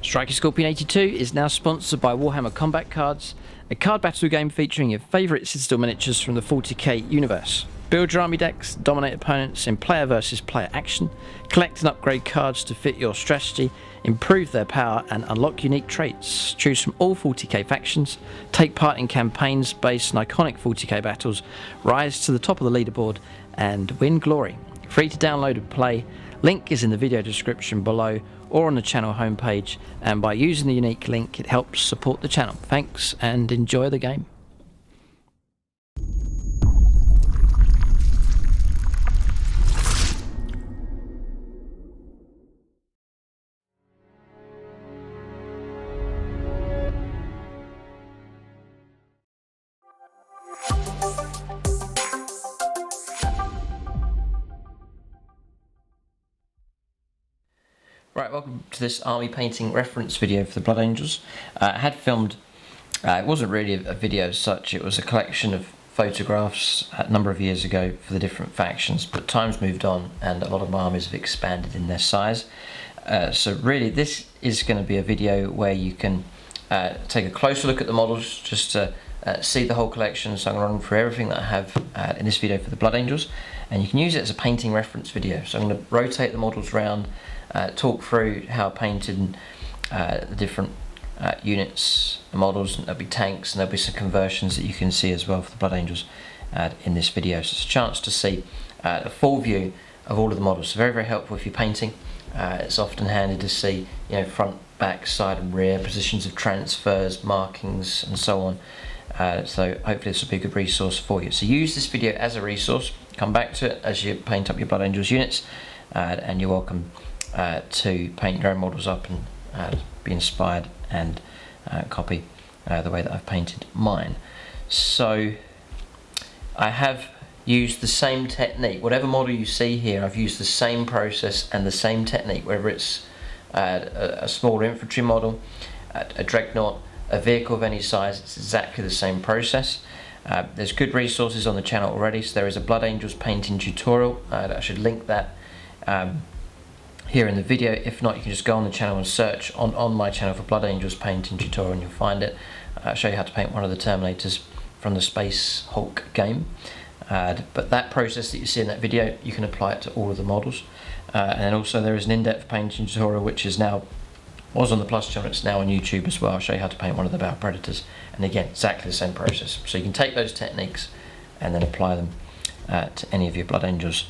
Striker Scorpion 82 is now sponsored by Warhammer Combat Cards, a card battle game featuring your favourite Citadel miniatures from the 40k universe. Build your army decks, dominate opponents in player versus player action, collect and upgrade cards to fit your strategy, improve their power and unlock unique traits. Choose from all 40k factions, take part in campaigns based on iconic 40k battles, rise to the top of the leaderboard and win glory. Free to download and play, link is in the video description below or on the channel homepage, and by using the unique link it helps support the channel. Thanks and enjoy the game. Right, welcome to this army painting reference video for the Blood Angels. I had filmed, it wasn't really a video as such, it was a collection of photographs a number of years ago for the different factions, but time's moved on and a lot of my armies have expanded in their size. So really this is going to be a video where you can take a closer look at the models just to see the whole collection. So I'm going to run through everything that I have in this video for the Blood Angels, and you can use it as a painting reference video. So I'm going to rotate the models around, talk through how I painted the different units and models, and there'll be tanks and there'll be some conversions that you can see as well for the Blood Angels in this video. So it's a chance to see a full view of all of the models. So very, very helpful if you're painting. It's often handy to see, you know, front, back, side and rear, positions of transfers, markings and so on. So hopefully this will be a good resource for you. So use this video as a resource, come back to it as you paint up your Blood Angels units, and you're welcome to paint your own models up and be inspired and copy the way that I've painted mine. So I have used the same technique. Whatever model you see here, I've used the same process and the same technique, whether it's a smaller infantry model, a Dragnot, a vehicle of any size, it's exactly the same process. There's good resources on the channel already, so there is a Blood Angels painting tutorial. I should link that here in the video. If not, you can just go on the channel and search on my channel for Blood Angels painting tutorial and you'll find it. I'll show you how to paint one of the Terminators from the Space Hulk game. But that process that you see in that video, you can apply it to all of the models. And then also there is an in-depth painting tutorial which is now, was on the Plus channel, it's now on YouTube as well. I'll show you how to paint one of the Bowel Predators. And again, exactly the same process. So you can take those techniques and then apply them to any of your Blood Angels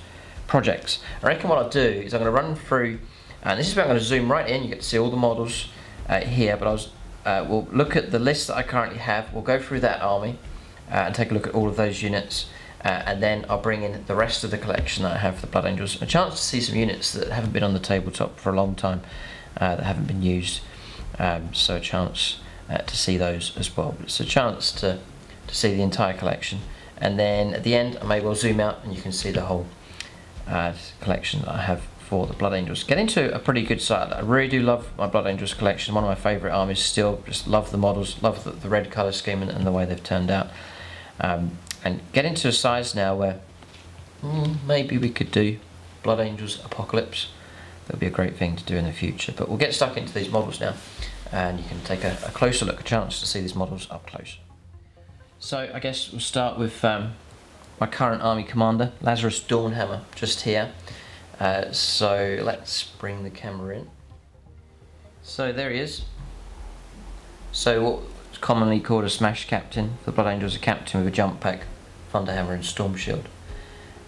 projects. I reckon what I'll do is I'm going to run through, and this is where I'm going to zoom right in, you get to see all the models here, but we'll look at the list that I currently have, we'll go through that army and take a look at all of those units, and then I'll bring in the rest of the collection that I have for the Blood Angels. A chance to see some units that haven't been on the tabletop for a long time, that haven't been used, so a chance to see those as well. But it's a chance to see the entire collection, and then at the end I may well zoom out and you can see the whole collection that I have for the Blood Angels. Get into a pretty good site. I really do love my Blood Angels collection, one of my favourite armies still. Just love the models, love the red colour scheme and the way they've turned out. And get into a size now where maybe we could do Blood Angels Apocalypse. That would be a great thing to do in the future. But we'll get stuck into these models now and you can take a closer look, a chance to see these models up close. So I guess we'll start with my current army commander, Lazarus Dawnhammer, just here. So let's bring the camera in. So there he is. So what's commonly called a smash captain. For the Blood Angels, a captain with a jump pack, Thunderhammer and Storm Shield.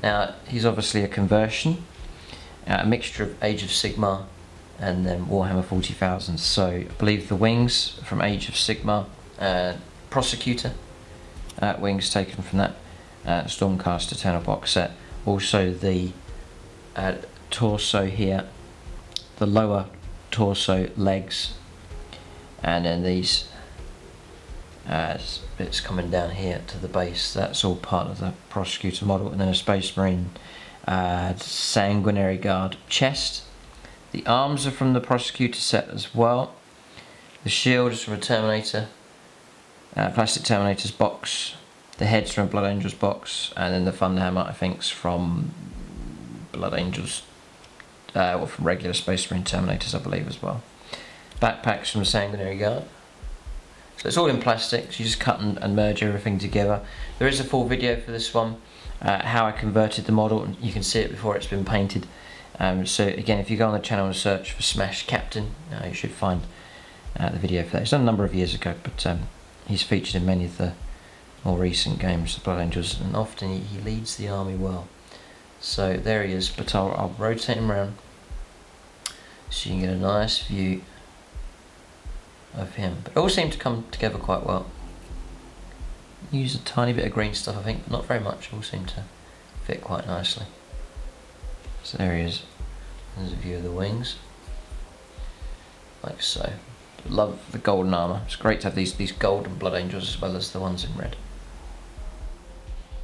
Now he's obviously a conversion, a mixture of Age of Sigmar and then Warhammer 40,000. So I believe the wings from Age of Sigmar, Prosecutor wings taken from that Stormcast Eternal box set. Also the torso here, the lower torso legs, and then these bits coming down here to the base. That's all part of the Prosecutor model, and then a Space Marine Sanguinary Guard chest. The arms are from the Prosecutor set as well. The shield is from a Terminator, Plastic Terminator's box. The head's from a Blood Angels box, and then the Thunderhammer I think's from Blood Angels, or from regular Space Marine Terminators I believe as well. backpacks from Sanguinary Guard. So it's all in plastic, so you just cut and merge everything together. There is a full video for this one, how I converted the model, and you can see it before it's been painted. So again, if you go on the channel and search for Smash Captain, you should find the video for that. It's done a number of years ago, but he's featured in many of the more recent games, the Blood Angels, and often he leads the army well. So there he is, but I'll rotate him around so you can get a nice view of him. But it all seemed to come together quite well. Use a tiny bit of green stuff, I think, but not very much. It all seemed to fit quite nicely. So there he is. There's a view of the wings, like so. Love the golden armour. It's great to have these golden Blood Angels as well as the ones in red.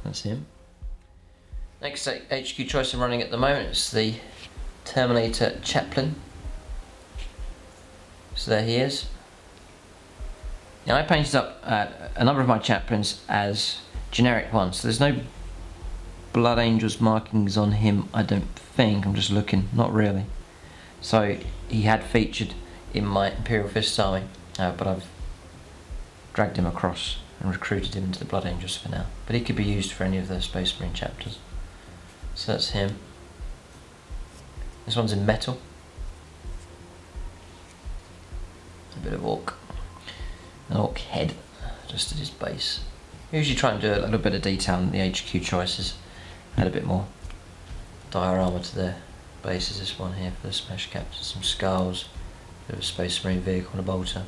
That's him. Next HQ choice I'm running at the moment is the Terminator Chaplain. So there he is. Now I painted up a number of my Chaplains as generic ones. So there's no Blood Angels markings on him, I don't think. I'm just looking, not really. So he had featured in my Imperial Fist army, but I've dragged him across and recruited him into the Blood Angels for now. But he could be used for any of the Space Marine chapters. So that's him. This one's in metal. A bit of orc. An orc head, just at his base. Usually try and do a little bit of detail in the HQ choices. Add a bit more diorama to their bases. This one here for the Smash Captain, some skulls, a bit of a Space Marine vehicle and a bolter.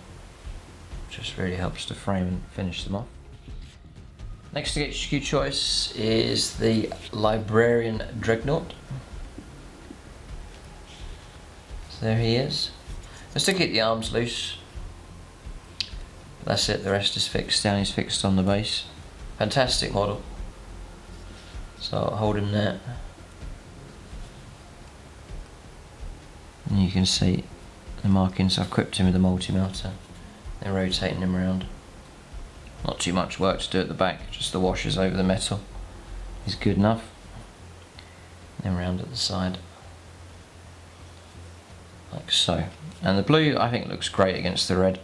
Just really helps to frame and finish them off. Next HQ choice is the Librarian Dragnot. So there he is. Just to keep the arms loose. That's it, the rest is fixed down, he's fixed on the base. Fantastic model. So I'll hold him there. And you can see the markings. I've equipped him with a multi-melter. Then rotating him around. Not too much work to do at the back, just the washers over the metal is good enough. Then round at the side. Like so. And the blue I think looks great against the red.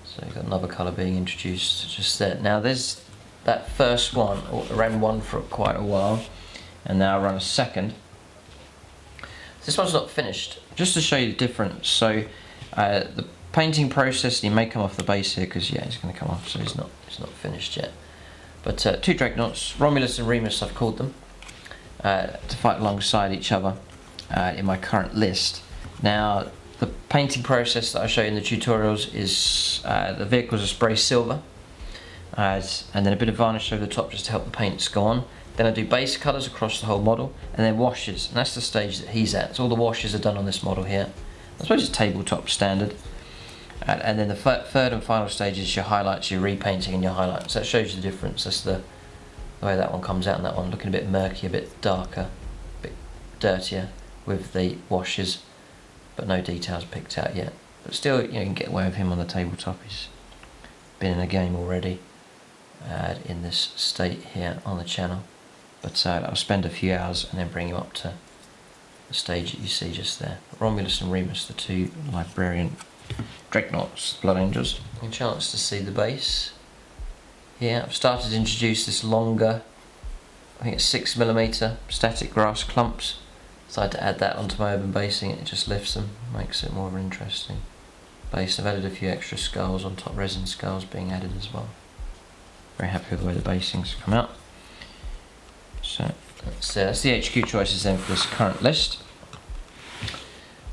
So you've got another colour being introduced just there. Now there's that first one, I ran one for quite a while, and now I run a second. This one's not finished, just to show you the difference. So the painting process, you may come off the base here, because yeah, it's going to come off, so it's not finished yet. But two Dragnots, Romulus and Remus I've called them, to fight alongside each other in my current list. Now the painting process that I show you in the tutorials is the vehicles are spray silver, and then a bit of varnish over the top just to help the paints go on. Then I do base colours across the whole model, and then washes, and that's the stage that he's at. So all the washes are done on this model here. I suppose it's tabletop standard. And then the third and final stage is your highlights, your repainting and your highlights. So that shows you the difference. That's the way that one comes out, and that one looking a bit murky, a bit darker, a bit dirtier with the washes, but no details picked out yet. But still, you can get away with him on the tabletop. He's been in a game already in this state here on the channel. But I'll spend a few hours and then bring him up to the stage that you see just there. Romulus and Remus, the two Librarian Dragnots, Blood Angels. A chance to see the base. Here, I've started to introduce this longer, I think it's 6mm static grass clumps. Decided to add that onto my urban basing. It just lifts them, makes it more of an interesting base. I've added a few extra skulls on top, resin skulls being added as well. Very happy with the way the basings come out. So that's the HQ choices then for this current list.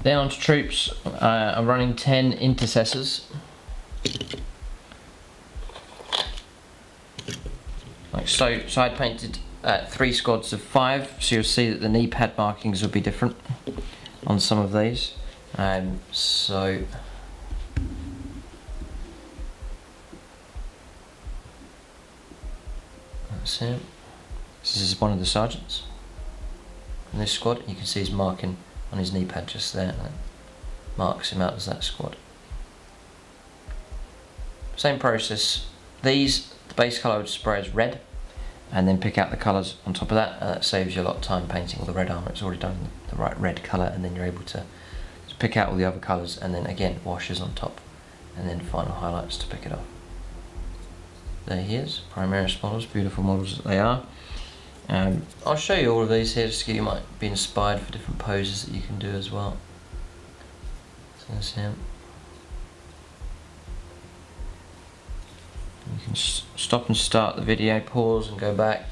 Then on to troops. I'm running 10 intercessors. Like so. So I painted 3 squads of 5, so you'll see that the knee pad markings will be different on some of these. So that's him. This is one of the sergeants in this squad. You can see his marking on his knee pad just there, and that marks him out as that squad. Same process. These, the base colour I would spray as red, and then pick out the colours on top of that, and that saves you a lot of time painting all the red armour. It's already done the right red colour, and then you're able to just pick out all the other colours, and then again washes on top, and then final highlights to pick it off. There he is, Primaris models, beautiful models that they are. I'll show you all of these here just so you might be inspired for different poses that you can do as well. So there's him. You can stop and start the video, pause and go back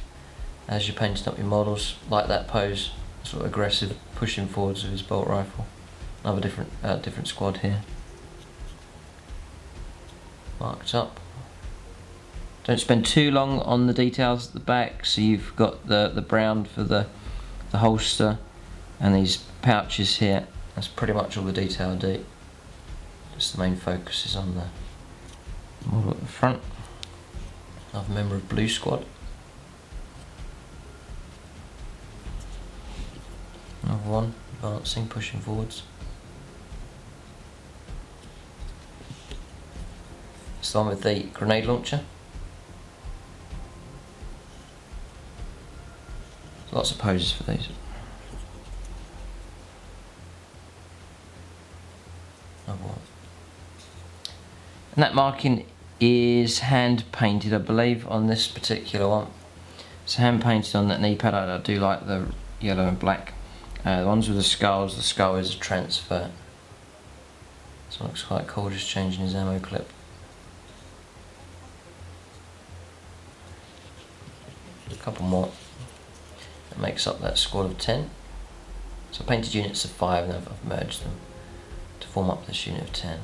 as you're painting up your models, like that pose, sort of aggressive pushing forwards with his bolt rifle. Another different squad here. Marked up. Don't spend too long on the details at the back. So you've got the brown for the holster and these pouches here. That's pretty much all the detail I do. Just the main focus is on the model at the front. Another member of Blue Squad. Another one, advancing, pushing forwards. It's the one with the grenade launcher. Lots of poses for these. Another one. And that marking is hand painted, I believe, on this particular one. It's hand painted on that knee pad. I do like the yellow and black. The ones with the skull is a transfer. This one looks quite cool, just changing his ammo clip. A couple more. That makes up that squad of 10. So I painted units of 5 and I've merged them to form up this unit of 10.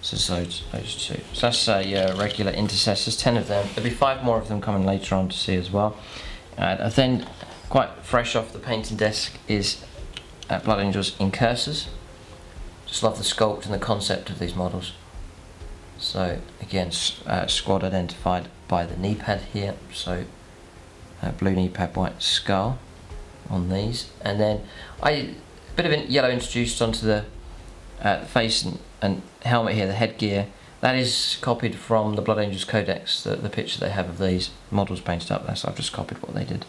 So those two. So that's regular intercessors, 10 of them. There'll be 5 more of them coming later on to see as well. And then, quite fresh off the painting desk, is Blood Angels Incursors. Just love the sculpt and the concept of these models. So again, squad identified by the knee pad here. So blue knee pad, white skull on these, and then a bit of yellow introduced onto the face and helmet here, the headgear. That is copied from the Blood Angels Codex, the picture they have of these models painted up there, so I've just copied what they did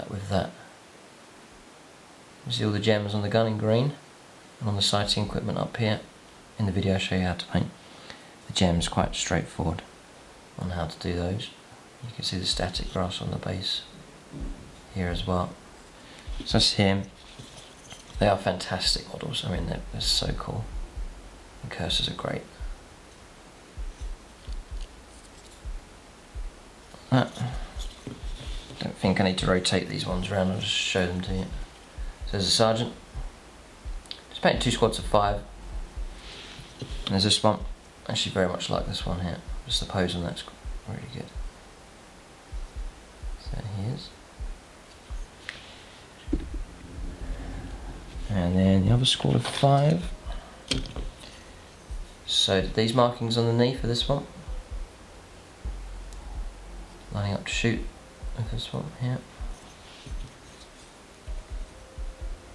with that. You see all the gems on the gun in green, and on the sighting equipment up here. In the video I'll show you how to paint the gems, quite straightforward on how to do those. You can see the static grass on the base here as well. So that's him. They are fantastic models. I mean, they're so cool. The cursors are great. Don't think I need to rotate these ones around. I'll just show them to you. So there's a sergeant. Just painted 2 squads of 5. And there's this one. Actually, very much like this one here. Just the pose on that's really good. There he is. And then the other squad of 5. So these markings on the knee for this one. Lining up to shoot with this one here.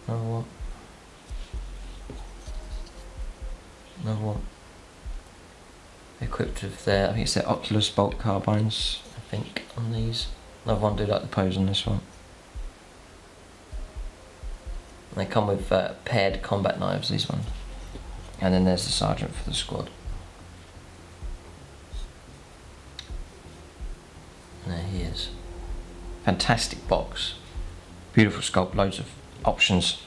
Another one. Another one. Equipped with their, I think it's their Oculus bolt carbines, I think, on these. Another one, do like the pose on this one. And they come with paired combat knives, these ones. And then there's the sergeant for the squad. And there he is. Fantastic box. Beautiful sculpt, loads of options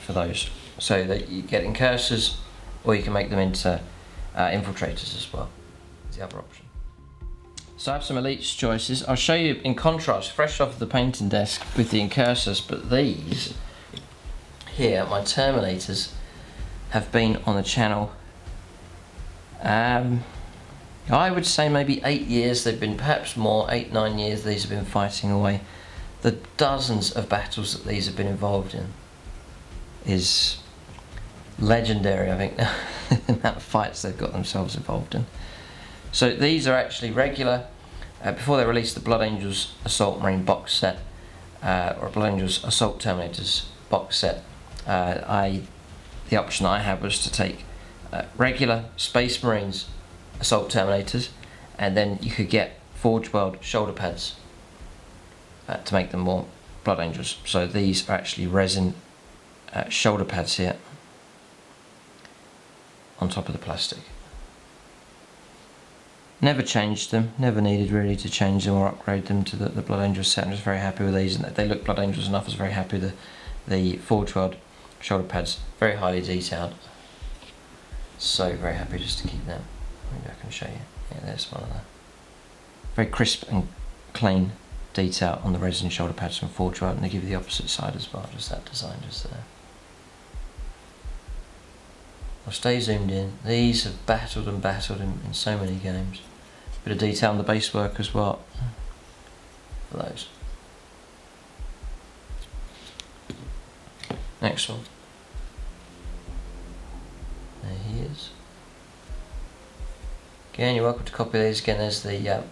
for those. So that you get incursors, or you can make them into infiltrators as well. Is the other option. So I have some elites choices. I'll show you in contrast, fresh off the painting desk with the incursors, but these here, my Terminators, have been on the channel, I would say maybe 8 years. They've been perhaps more, 8-9 years these have been fighting away. The dozens of battles that these have been involved in is legendary, I think, the amount of fights they've got themselves involved in. So these are actually regular, before they released the Blood Angels Assault Marine box set, or Blood Angels Assault Terminators box set, the option I had was to take regular Space Marines Assault Terminators, and then you could get Forge World shoulder pads to make them more Blood Angels. So these are actually resin shoulder pads here, on top of the plastic. Never changed them, never needed really to change them or upgrade them to the Blood Angels set. I'm just very happy with these, and they look Blood Angels enough. I was very happy with the Forge World shoulder pads, very highly detailed. So very happy just to keep them. Maybe I can show you. Yeah, there's one of them. Very crisp and clean detail on the resin shoulder pads from Forge World, and they give you the opposite side as well, just that design just there. I'll stay zoomed in. These have battled and battled in so many games. Bit of detail on the base work as well for those. Next one. There he is. Again, you're welcome to copy these. Again, there's the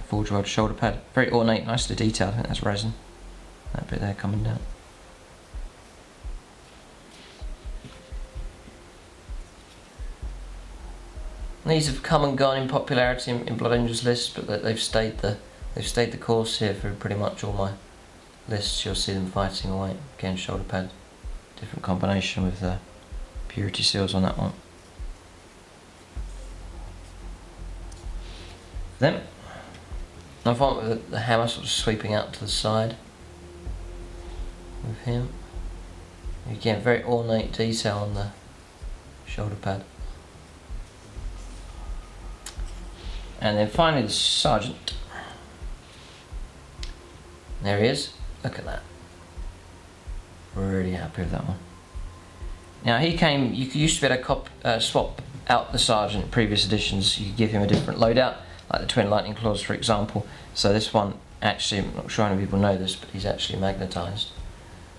Forge World shoulder pad. Very ornate, nicely detailed. I think that's resin. That bit there coming down. These have come and gone in popularity in Blood Angels lists, but they've stayed the course here for pretty much all my lists. You'll see them fighting away. Again, shoulder pad, different combination with the purity seals on that one. Then, I've gone with the hammer sort of sweeping out to the side with him. Again, very ornate detail on the shoulder pad. And then finally the Sergeant. There he is. Look at that. Really happy with that one. Now he came, you used to be able to swap out the Sergeant in previous editions. You could give him a different loadout, like the Twin Lightning Claws for example. So this one, actually, I'm not sure how many people know this, but he's actually magnetised.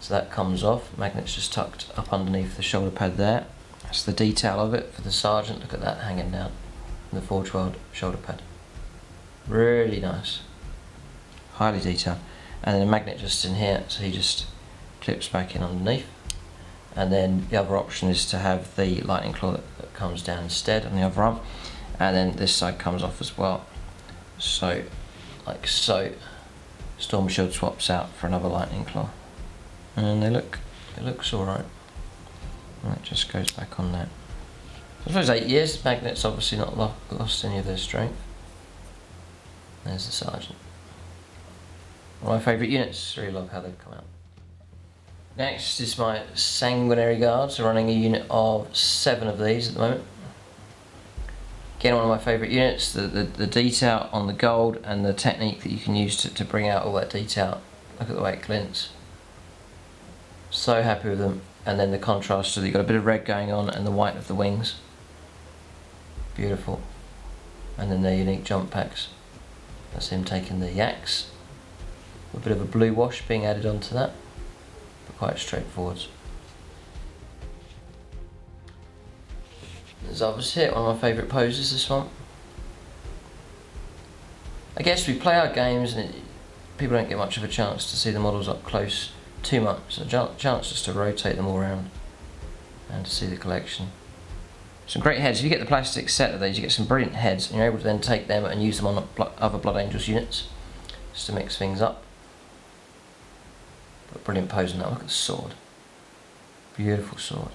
So that comes off. Magnet's just tucked up underneath the shoulder pad there. That's the detail of it for the Sergeant. Look at that hanging down. The Forge World shoulder pad. Really nice. Highly detailed. And then a magnet just in here, so he just clips back in underneath. And then the other option is to have the lightning claw that comes down instead on the other arm. And then this side comes off as well. So, like so. Storm Shield swaps out for another lightning claw. And it looks alright. And it just goes back on there. I suppose 8 years, the magnet's obviously not lost any of their strength. There's the Sergeant. One of my favourite units, really love how they've come out. Next is my Sanguinary Guards. I'm running a unit of 7 of these at the moment. Again, one of my favourite units, the detail on the gold and the technique that you can use to bring out all that detail. Look at the way it glints. So happy with them. And then the contrast, so that you've got a bit of red going on and the white of the wings. Beautiful. And then their unique jump packs. That's him taking the yaks. A bit of a blue wash being added onto that. But quite straightforward. There's others here, one of my favourite poses, this one. I guess we play our games and people don't get much of a chance to see the models up close too much. So a chance just to rotate them all around and to see the collection. Some great heads. If you get the plastic set of these, you get some brilliant heads, and you're able to then take them and use them on other Blood Angels units, just to mix things up. But brilliant pose on that. Look at the sword. Beautiful sword.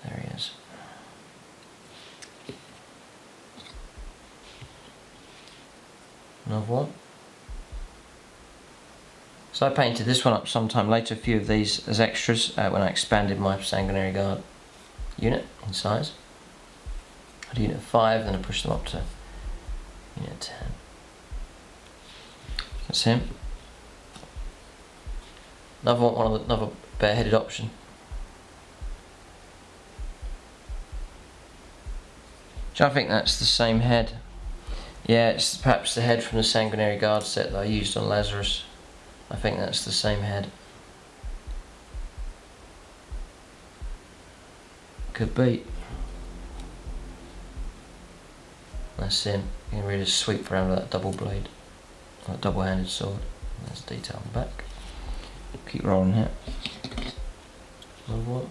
There he is. Another one. So I painted this one up sometime later, a few of these as extras when I expanded my Sanguinary Guard unit in size. I had a unit of 5, then I pushed them up to unit 10. That's him. Another bare-headed option. I think that's the same head. Yeah, it's perhaps the head from the Sanguinary Guard set that I used on Lazarus. I think that's the same head. Could be. That's him. You can really sweep around with that double blade. That double-handed sword. There's detail on the back. Keep rolling here. Another one.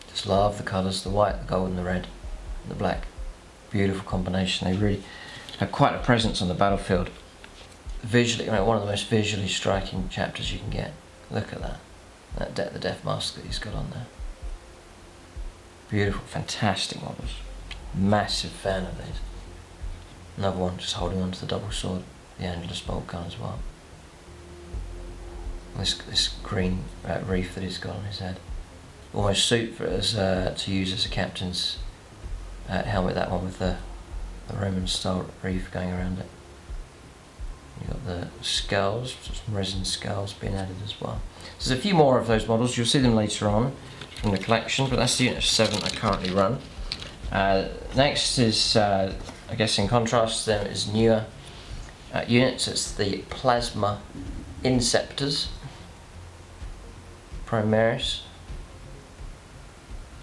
Just love the colours, the white, the gold and the red and the black. Beautiful combination. They really have quite a presence on the battlefield. Visually, one of the most visually striking chapters you can get. Look at that. That the death mask that he's got on there. Beautiful, fantastic models. Massive fan of these. Another one just holding onto the double sword, the Angelus bolt gun as well. This green reef that he's got on his head. Almost suit for us to use as a captain's helmet, that one with the Roman style reef going around it. You've got the skulls, some resin skulls being added as well. So there's a few more of those models, you'll see them later on from the collection, but that's the unit of 7 I currently run. Next is, I guess in contrast to them, is newer units. It's the Plasma Inceptors Primaris.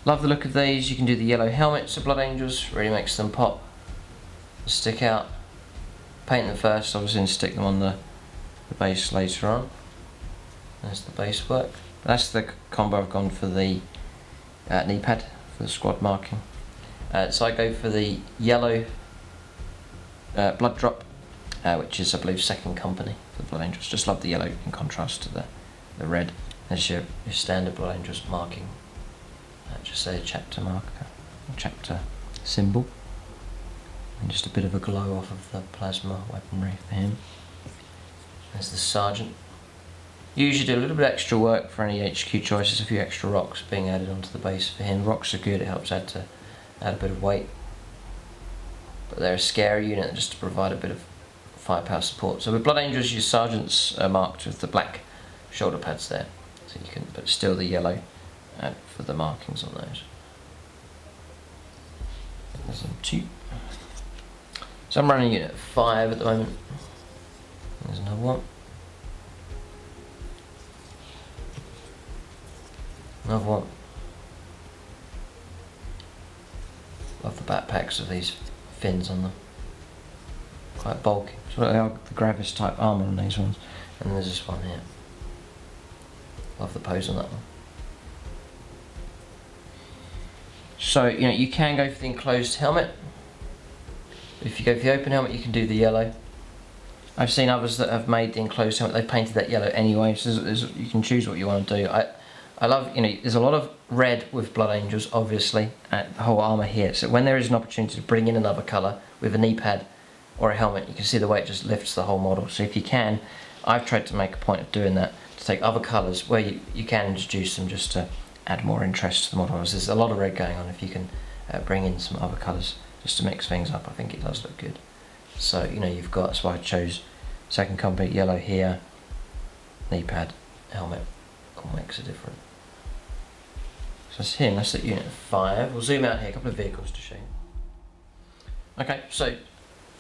Love the look of these. You can do the yellow helmets of Blood Angels, really makes them pop, stick out. Paint them first, obviously, and stick them on the base later on. There's the base work. That's the combo I've gone for the knee pad for the squad marking. So I go for the yellow blood drop, which is, I believe, second company for the Blood Angels. Just love the yellow in contrast to the red. There's your standard Blood Angels marking. Just say a chapter marker, chapter symbol. And just a bit of a glow off of the plasma weaponry for him. There's the sergeant. Usually do a little bit extra work for any HQ choices, a few extra rocks being added onto the base for him. Rocks are good, it helps add a bit of weight. But they're a scary unit just to provide a bit of firepower support. So with Blood Angels, your sergeants are marked with the black shoulder pads there. So you can, but still the yellow for the markings on those. There's them 2. So I'm running unit 5 at the moment. There's another one. Another one. Love the backpacks of these fins on them. Quite bulky. So they are the Gravis type armour on these ones. And there's this one here. Love the pose on that one. So, you know, you can go for the enclosed helmet. If you go for the open helmet, you can do the yellow. I've seen others that have made the enclosed helmet, they've painted that yellow anyway, so you can choose what you want to do. I love, you know, there's a lot of red with Blood Angels, obviously, and the whole armour here. So when there is an opportunity to bring in another colour with a knee pad or a helmet, you can see the way it just lifts the whole model. So if you can, I've tried to make a point of doing that, to take other colours where you can introduce them just to add more interest to the model. There's a lot of red going on. If you can bring in some other colours just to mix things up, I think it does look good. So, you know, you've got, that's why I chose second company yellow here, knee pad, helmet, all makes a difference. So that's him, that's at unit 5. We'll zoom out here, a couple of vehicles to show you. Okay, so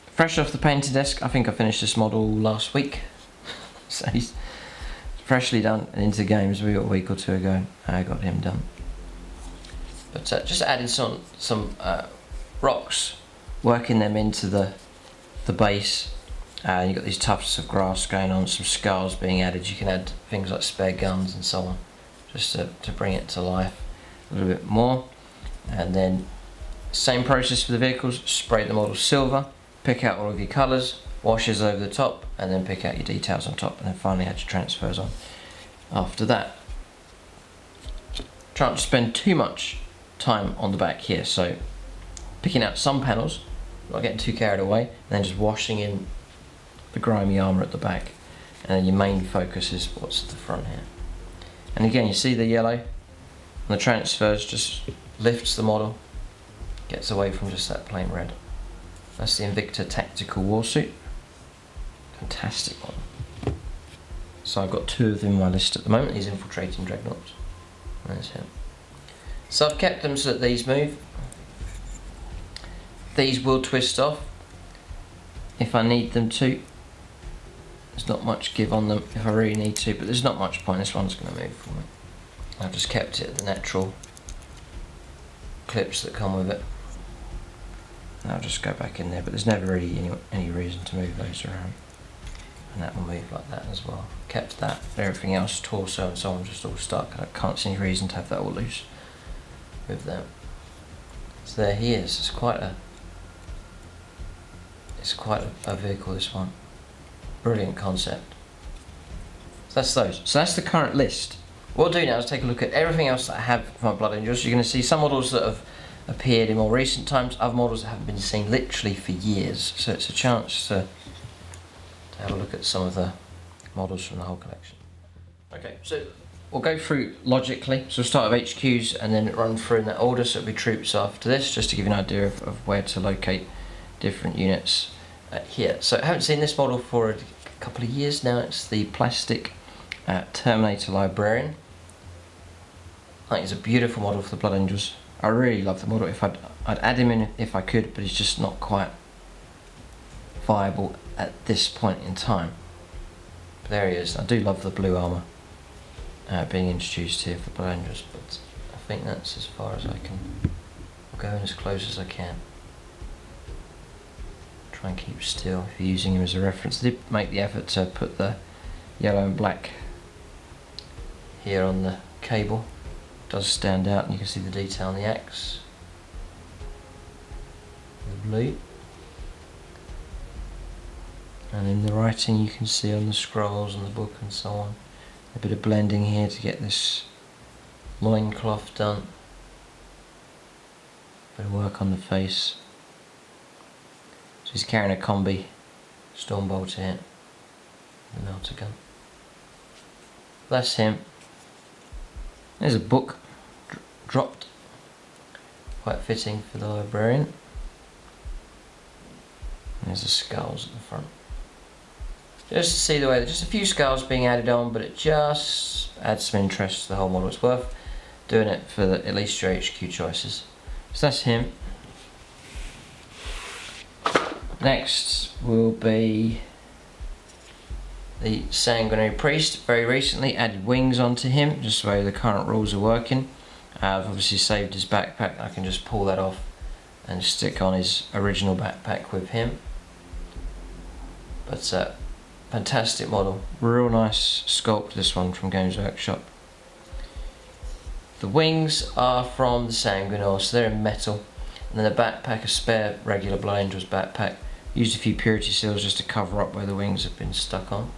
fresh off the painting desk, I think I finished this model last week. So he's freshly done and into the games. We got a week or 2 ago, I got him done. But just adding some rocks, working them into the base. You've got these tufts of grass going on, some skulls being added. You can add things like spare guns and so on, just to bring it to life a little bit more. And then same process for the vehicles, spray the model silver, pick out all of your colours, washes over the top, and then pick out your details on top, and then finally add your transfers on after that. Try not to spend too much time on the back here, so picking out some panels, not getting too carried away, and then just washing in the grimy armour at the back, and then your main focus is what's at the front here. And again, you see the yellow, and the transfers just lifts the model, gets away from just that plain red. That's the Invicta Tactical Warsuit. Fantastic one. So I've got 2 of them on my list at the moment, these Infiltrating Dragnauts. There's him. So I've kept them so that these move. These will twist off if I need them to. There's not much give on them if I really need to, but there's not much point. This one's going to move for me. I've just kept it at the natural clips that come with it. And I'll just go back in there, but there's never really any reason to move those around. And that will move like that as well. Kept that, everything else, torso and so on, just all stuck. I can't see any reason to have that all loose with them. So there he is. It's quite a vehicle, this one. Brilliant concept. So that's those. So that's the current list. What I'll do now is take a look at everything else that I have for my Blood Angels. You're going to see some models that have appeared in more recent times, other models that haven't been seen literally for years. So it's a chance to have a look at some of the models from the whole collection. Okay, so we'll go through logically. So we'll start with HQs and then run through in that order. So it'll be troops after this, just to give you an idea of where to locate different units here. So I haven't seen this model for a couple of years now. It's the plastic Terminator Librarian. I think it's a beautiful model for the Blood Angels. I really love the model. If I'd add him in if I could, but he's just not quite viable at this point in time. But there he is. I do love the blue armour being introduced here for Blood Angels, but I think that's as far as I can go and as close as I can. Try and keep still if you're using him as a reference. I did make the effort to put the yellow and black here on the cable. It does stand out, and you can see the detail on the axe. The blue. And in the writing you can see on the scrolls and the book and so on. A bit of blending here to get this loincloth done. Bit of work on the face. So he's carrying a combi Stormbolt here. The melter gun. That's him. There's a book dropped. Quite fitting for the librarian. There's the skulls at the front. Just to see the way that just a few skulls being added on, but it just adds some interest to the whole model. It's worth doing it for at least your HQ choices. So that's him. Next will be the Sanguinary Priest. Very recently added wings onto him, just the way the current rules are working. I've obviously saved his backpack. I can just pull that off and stick on his original backpack with him. But fantastic model, real nice sculpt, this one from Games Workshop. The wings are from the Sanguinor, so they're in metal, and then the backpack, a spare regular Blood Angels backpack. Used a few purity seals just to cover up where the wings have been stuck on.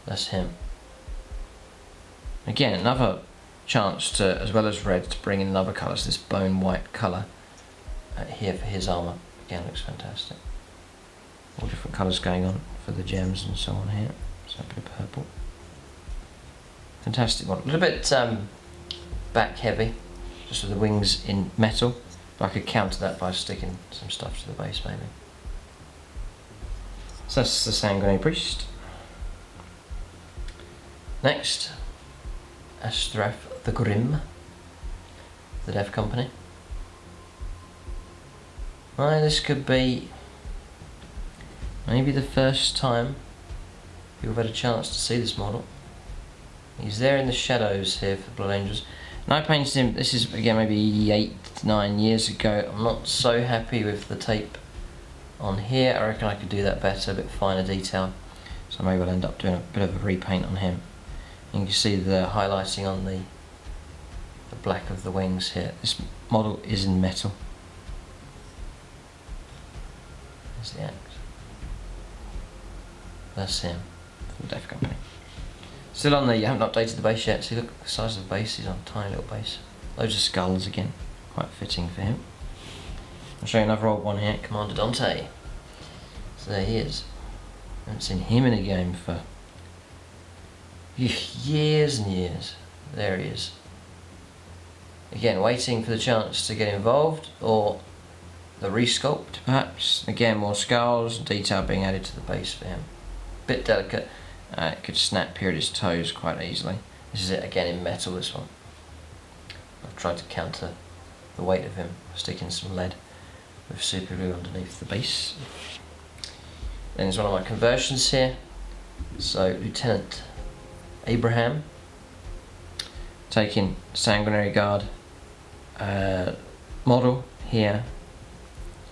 That's him. Again, another chance to, as well as red, to bring in another colour, so this bone white colour here for his armour. Again, looks fantastic. All different colours going on for the gems and so on here. So a bit of purple. Fantastic model. A little bit back heavy, just with the wings in metal. But I could counter that by sticking some stuff to the base maybe. So that's the Sanguinary Priest. Next, Astrath the Grim, the Dev Company. Well, this could be maybe the first time you've had a chance to see this model. He's there in the shadows here for Blood Angels. And I painted him, this is again maybe 8-9 years ago. I'm not so happy with the tape on here. I reckon I could do that better, a bit finer detail. So maybe I'll end up doing a bit of a repaint on him. And you can see the highlighting on the black of the wings here. This model is in metal. There's the axe. That's him, from the Dev Company. Still on there, you haven't updated the base yet. See, look, the size of the base, he's on a tiny little base. Loads of skulls again, quite fitting for him. I'll show you another old one here, Commander Dante. So there he is. I haven't seen him in a game for years and years. There he is. Again, waiting for the chance to get involved, or the resculpt perhaps. Again, more skulls and detail being added to the base for him. Bit delicate. It could snap here at his toes quite easily. This is it again in metal, this one. I've tried to counter the weight of him, sticking some lead with super glue underneath the base. Then there's one of my conversions here. So Lieutenant Abraham, taking Sanguinary Guard model here,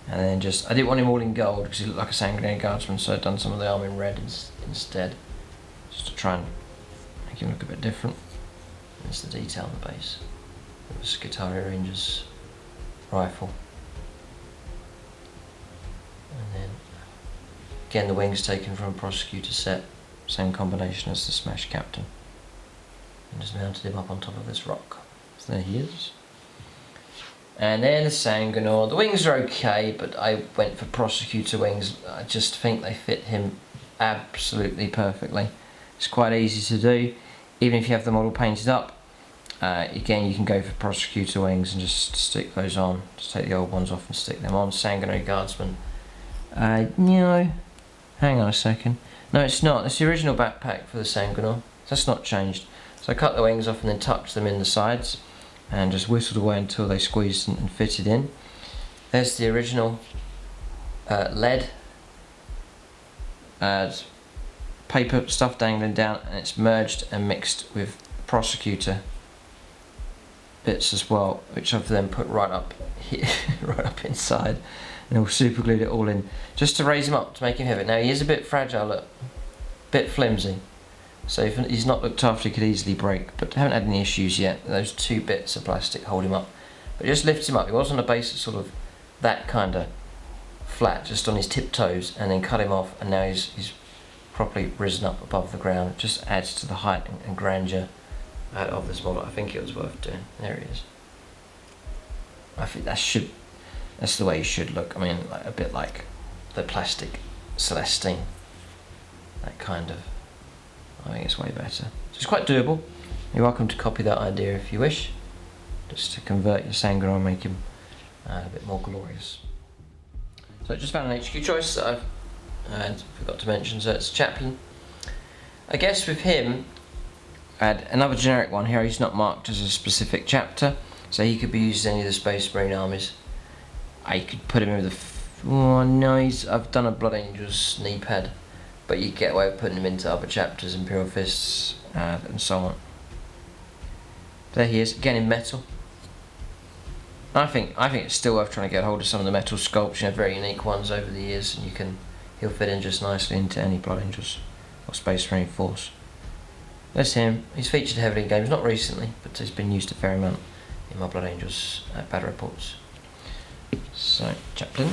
and then just, I didn't want him all in gold because he looked like a Sanguinary Guardsman, so I've done some of the arm in red instead, just to try and make him look a bit different. There's the detail on the base. It was Skitarii Ranger's rifle. And then again the wings taken from a prosecutor set. same combination as the Smash Captain. And just mounted him up on top of this rock. So there he is. And then the Sanguinor. The wings are okay, but I went for Prosecutor wings. I just think they fit him absolutely perfectly. It's quite easy to do, even if you have the model painted up. Again, you can go for Prosecutor wings and just stick those on. Just take the old ones off and stick them on. Sanguinary Guardsman. No, hang on a second. No, it's not. It's the original backpack for the Sanguinor. That's not changed. So I cut the wings off and then tucked them in the sides and just whistled away until they squeezed and fitted in. There's the original lead paper stuff dangling down, and it's merged and mixed with Prosecutor bits as well, which I've then put right up here, right up inside, and I'll super glue it all in just to raise him up, to make him heavy. Now he is a bit fragile, look, a bit flimsy, so if he's not looked after he could easily break, but haven't had any issues yet. Those two bits of plastic hold him up, but just lifts him up. He was on a base of sort of that kind of flat, just on his tiptoes, and then cut him off, and now he's properly risen up above the ground. It just adds to the height and grandeur of this model. I think it was worth doing. There he is. I think that's the way he should look. I mean, like, a bit like the plastic Celestine, that kind of. I think it's way better. So it's quite doable. You're welcome to copy that idea if you wish, just to convert your Sanguinor and make him a bit more glorious. So I just found an HQ choice that I forgot to mention. So it's Chaplain. I guess with him, I had another generic one here. He's not marked as a specific chapter, so he could be used in any of the Space Marine armies. I could put him in with I've done a Blood Angels knee pad, but you get away with putting him into other chapters, Imperial Fists, and so on. There he is, again in metal. I think it's still worth trying to get hold of some of the metal sculpts, very unique ones over the years, and he'll fit in just nicely into any Blood Angels or Space Marine force. There's him. He's featured heavily in games, not recently, but he's been used a fair amount in my Blood Angels battle reports. So, Chaplain.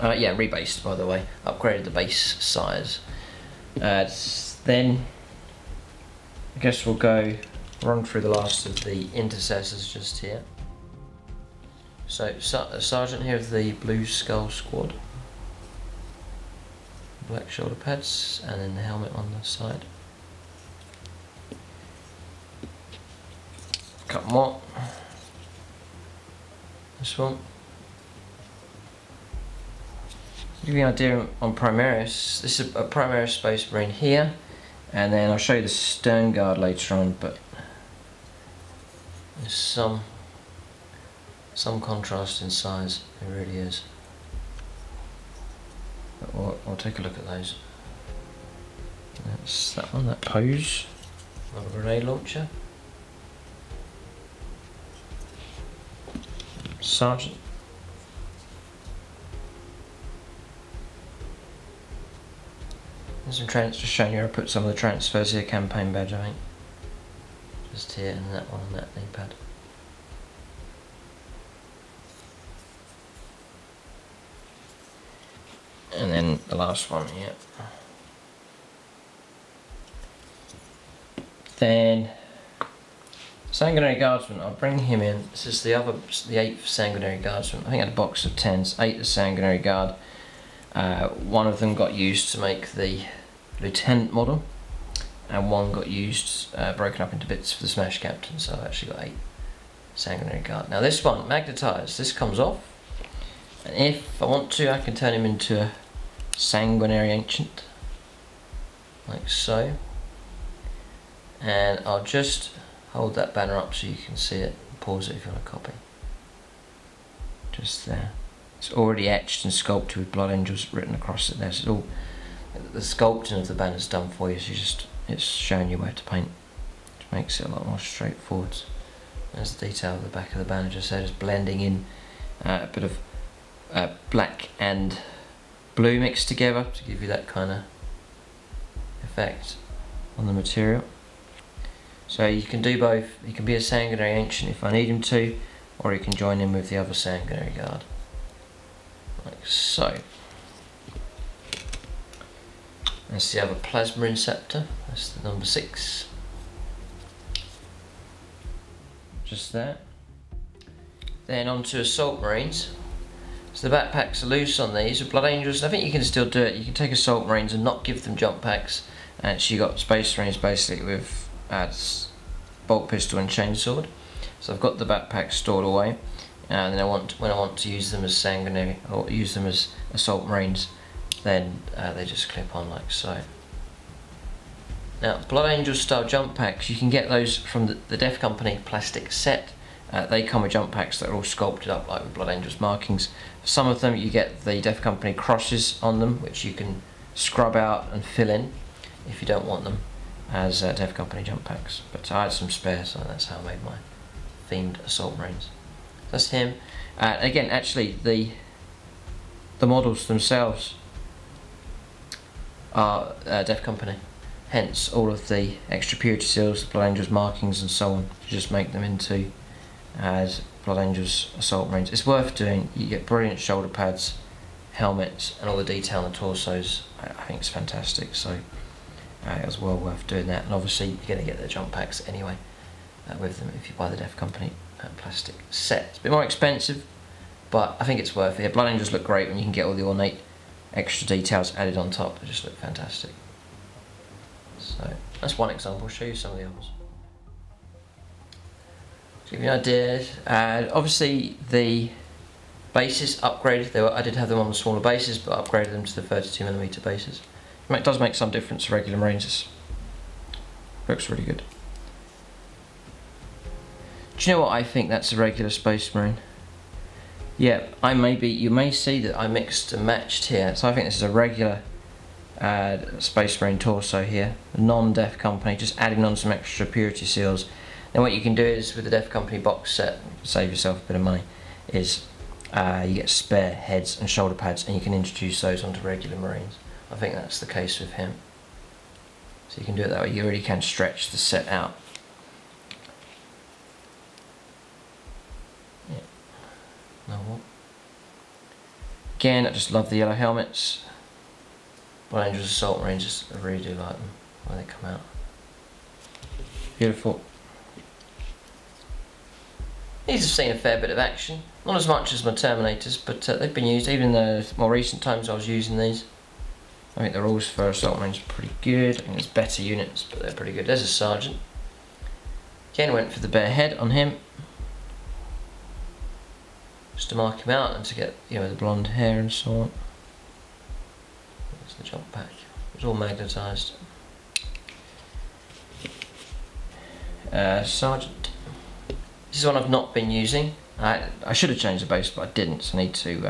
Yeah, rebased, by the way. Upgraded the base size. Then, I guess we'll run through the last of the intercessors just here. So, Sergeant here of the Blue Skull Squad. Black shoulder pads, and then the helmet on the side. Couple more. This one. To give you an idea on Primaris, this is a Primaris Space Marine here, and then I'll show you the Stern Guard later on, but there's some contrast in size, there really is. But we'll take a look at those. That's that one, that pose. Another grenade launcher. Sergeant. There's some just showing you. I put some of the transfers here, campaign badge, I think. Just here, and that one on that knee pad. And then the last one here. Then Sanguinary Guardsman, I'll bring him in. This is the 8th Sanguinary Guardsman. I think I had a box of 10s, 8 the Sanguinary Guard. One of them got used to make the Lieutenant model, and one got used, broken up into bits for the Smash Captain, so I've actually got 8 Sanguinary Guard. Now this one, magnetised, this comes off, and if I want to, I can turn him into a Sanguinary Ancient, like so, and I'll just hold that banner up so you can see it. Pause it if you want to copy. Just there. It's already etched and sculpted with Blood Angels written across it there. So it's all, the sculpting of the banner's done for you, so it's showing you where to paint, which makes it a lot more straightforward. There's the detail of the back of the banner just there, just blending in a bit of black and blue mixed together to give you that kind of effect on the material. So you can do both. You can be a Sanguinary Ancient if I need him to, or you can join in with the other Sanguinary Guard, like so. That's the other Plasma Inceptor, that's the number 6. Just there. Then on to Assault Marines. So the backpacks are loose on these. With Blood Angels, I think you can still do it. You can take Assault Marines and not give them jump packs. And actually you got Space Marines basically with bolt pistol and chainsword. So I've got the backpack stored away. And then when I want to use them as sanguinary or use them as Assault Marines, then they just clip on like so. Now, Blood Angel style jump packs, you can get those from the Def Company plastic set. They come with jump packs that are all sculpted up like with Blood Angel's markings. For some of them you get the Def Company crosses on them, which you can scrub out and fill in if you don't want them as Def Company jump packs. But I had some spare, so that's how I made my themed Assault Marines. That's him. Again, actually the models themselves are Def Company. Hence all of the extra purity seals, the Blood Angels markings and so on, to just make them into as Blood Angels Assault Marines. It's worth doing. You get brilliant shoulder pads, helmets, and all the detail on the torsos. I think it's fantastic, so it was well worth doing that. And obviously you're going to get the jump packs anyway with them if you buy the Def Company plastic set. It's a bit more expensive, but I think it's worth it. Blood Angels look great when you can get all the ornate extra details added on top. They just look fantastic. So that's one example. I'll show you some of the others. To give you an idea, obviously the bases upgraded. I did have them on the smaller bases, but upgraded them to the 32mm bases. It does make some difference to regular Marines. Looks really good. Do you know what I think? That's a regular Space Marine. Yeah, you may see that I mixed and matched here. So I think this is a regular Space Marine torso here, non-Def Company, just adding on some extra purity seals. Then what you can do is with the Def Company box set, save yourself a bit of money, is you get spare heads and shoulder pads and you can introduce those onto regular Marines. I think that's the case with him. So you can do it that way. You really can stretch the set out. Yeah. No what? Again, I just love the yellow helmets. Blood Angels Assault Marines, I really do like them when they come out. Beautiful. These have seen a fair bit of action. Not as much as my Terminators, but they've been used. Even in the more recent times I was using these. I think the rules for Assault Marines are pretty good. I think there's better units, but they're pretty good. There's a Sergeant. Again, went for the bare head on him. Just to mark him out and to get, you know, the blonde hair and so on. That's the jump pack. It's all magnetised. Sergeant. This is one I've not been using. I should have changed the base, but I didn't, so I need to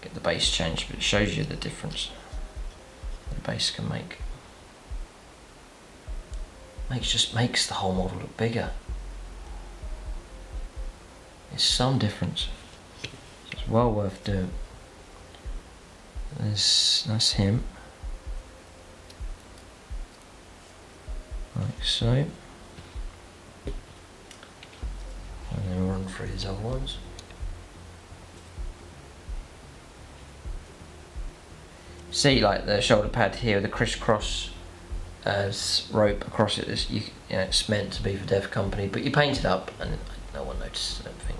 get the base changed, but it shows you the difference the base can make. Just makes the whole model look bigger. There's some difference. It's well worth doing. That's him. Like so. And then we'll run through these other ones. See, like the shoulder pad here with the crisscross rope across it. It's meant to be for Def Company, but you paint it up and no one notices, I don't think.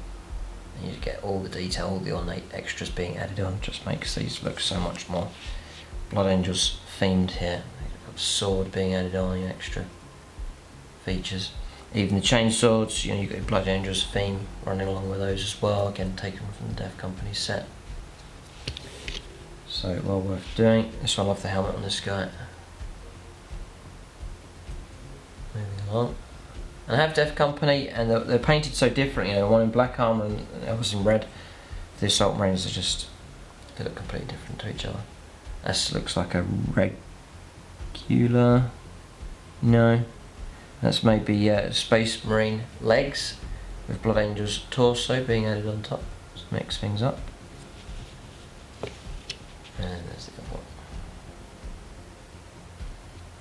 And you get all the detail, all the ornate extras being added on. Just makes these look so much more Blood Angels themed here. Got sword being added on, extra features. Even the chainswords, you've got your Blood Angels theme running along with those as well. Again, taken from the Def Company set. So well worth doing. This one, I love the helmet on this guy. Moving along. And I have Def Company, and they're painted so different. One in black armour and the others in red. The Assault Marines they look completely different to each other. This looks like a regular. No, that's maybe Space Marine legs with Blood Angels torso being added on top. Just mix things up. And there's the other one.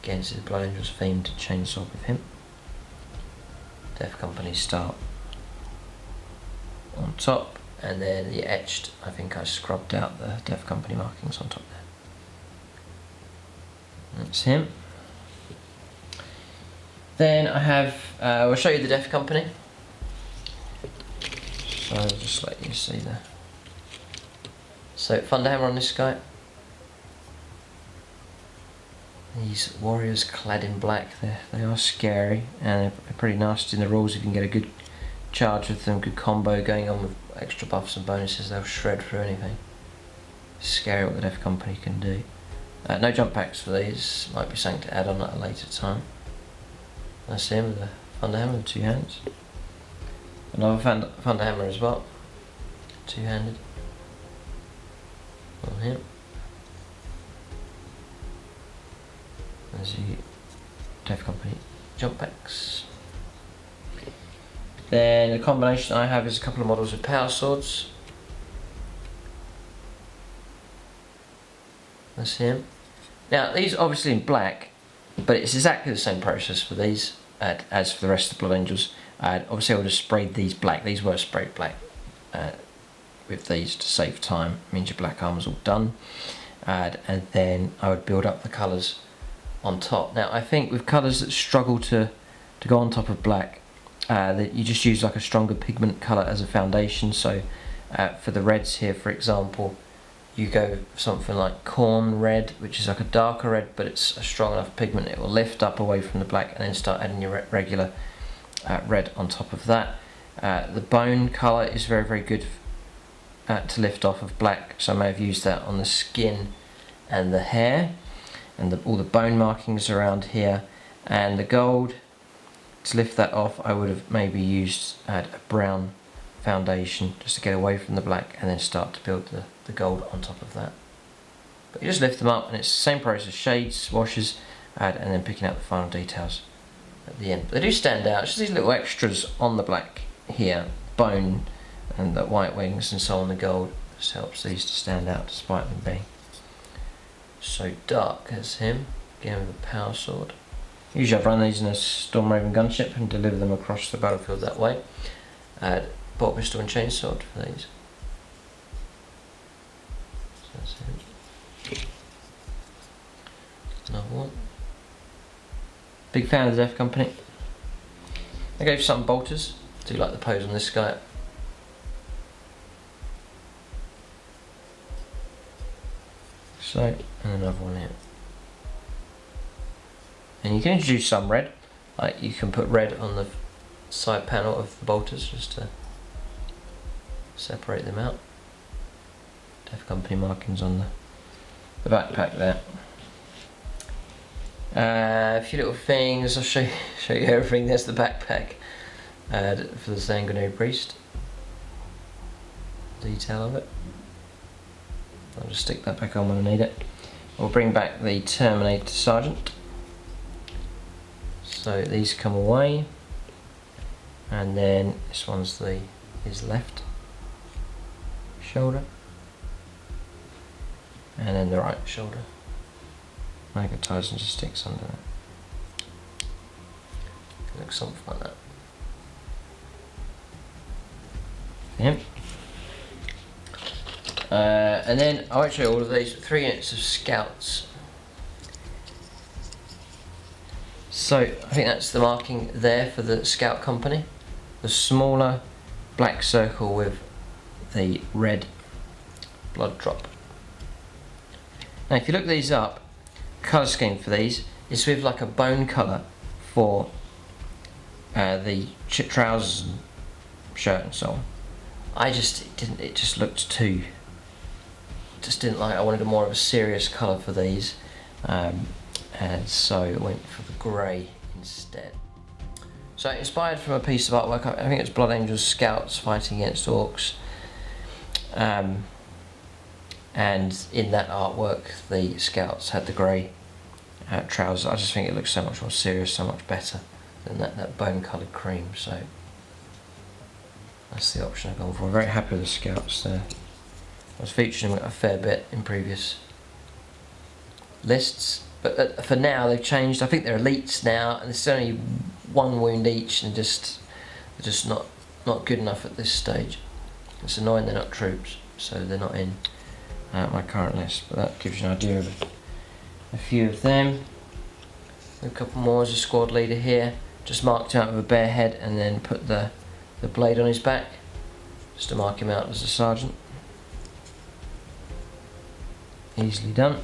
Again, this is the Blood Angels themed chainsaw with him. Def Company start on top, and then the etched, I think I scrubbed out the Def Company markings on top there. That's him. Then I have, I'll show you the Death Company. So I'll just let you see there. So Thunderhammer on this guy. These warriors clad in black, they are scary and they're pretty nasty in the rules. If you can get a good charge with them, good combo going on with extra buffs and bonuses, they'll shred through anything. Scary what the Death Company can do. No jump packs for these, might be something to add on at a later time. That's him with the Thunderhammer with 2 hands. Another Thunderhammer as well, 2-handed. On him. There's the Death Company jump packs. Then the combination I have is a couple of models with power swords. That's him. Now these are obviously in black, but it's exactly the same process for these as for the rest of the Blood Angels. Obviously I would have sprayed these black. These were sprayed black with these to save time. It means your black armor's all done. And then I would build up the colours on top. Now I think with colours that struggle to go on top of black, that you just use like a stronger pigment colour as a foundation. So for the reds here, for example, you go something like corn red, which is like a darker red, but it's a strong enough pigment, it will lift up away from the black, and then start adding your regular red on top of that. The bone colour is very, very good to lift off of black, so I may have used that on the skin and the hair, and all the bone markings around here. And the gold, to lift that off, I would have maybe used a brown foundation just to get away from the black, and then start to build the gold on top of that. But you just lift them up, and it's the same process: shades, washes, and then picking out the final details at the end. But they do stand out. It's just these little extras on the black here, bone and the white wings and so on, the gold just helps these to stand out despite them being so dark as him, again with a power sword. Usually I've run these in a Storm Raven gunship and deliver them across the battlefield that way. Bolt pistol and chainsword for these. So that's it. Another one. Big fan of the Death Company. I go for some bolters. Do like the pose on this guy. So, and another one here. And you can introduce some red. Like you can put red on the side panel of the bolters just to separate them out. Death Company markings on the backpack there. A few little things. I'll show you everything. There's the backpack for the Sanguinary Priest. Detail of it. I'll just stick that back on when I need it. We'll bring back the Terminator Sergeant. So these come away, and then this one's his left shoulder, and then the right shoulder. Magnetizing just sticks under that. It looks something like that. Yep. And then I won't show you all of these, 3 units of scouts. So I think that's the marking there for the scout company. The smaller black circle with the red blood drop. Now if you look these up, colour scheme for these is with like a bone colour for the trousers and shirt and so on. It just looked too, didn't like it. I wanted a more of a serious colour for these, and so I went for the grey instead. So inspired from a piece of artwork, I think it's Blood Angels scouts fighting against orcs, and in that artwork the scouts had the grey trousers. I just think it looks so much more serious, so much better than that bone coloured cream, so that's the option I've gone for. I'm very happy with the scouts there. I was featuring them a fair bit in previous lists, but for now they've changed. I think they're elites now, and it's only 1 wound each, and they're just not good enough at this stage. It's annoying they're not troops, so they're not in my current list, but that gives you an idea of a few of them. A couple more as a squad leader here. Just marked him out with a bare head and then put the blade on his back, just to mark him out as a sergeant. Easily done.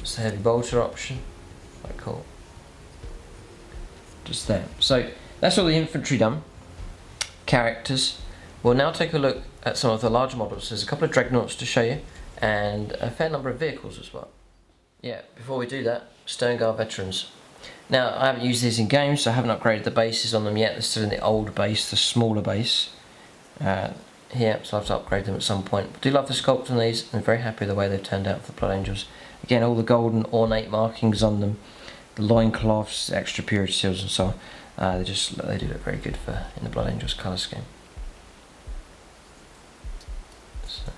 It's the heavy bolter option. Quite cool. Just there. So that's all the infantry done. Characters. We'll now take a look at some of the larger models. There's a couple of Dragnauts to show you, and a fair number of vehicles as well. Yeah, before we do that, Stone Guard veterans. Now, I haven't used these in games, so I haven't upgraded the bases on them yet. They're still in the old base, the smaller base. Here, so I have to upgrade them at some point. I do love the sculpt on these, and I'm very happy with the way they've turned out for the Blood Angels. Again, all the golden ornate markings on them, the loincloths, extra purity seals and so on. They do look very good in the Blood Angels colour scheme. So,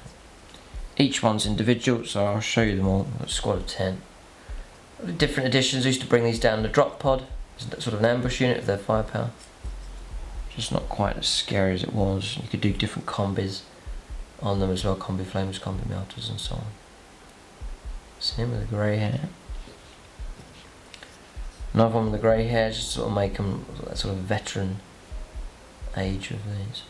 each one's individual, so I'll show you them all. I've got a squad of 10. Different editions. I used to bring these down the drop pod, sort of an ambush unit with their firepower. Just not quite as scary as it was. You could do different combis on them as well, combi flamers, combi melters and so on. Same with the grey hair. Another one with the grey hair, just sort of make them that sort of veteran age of these.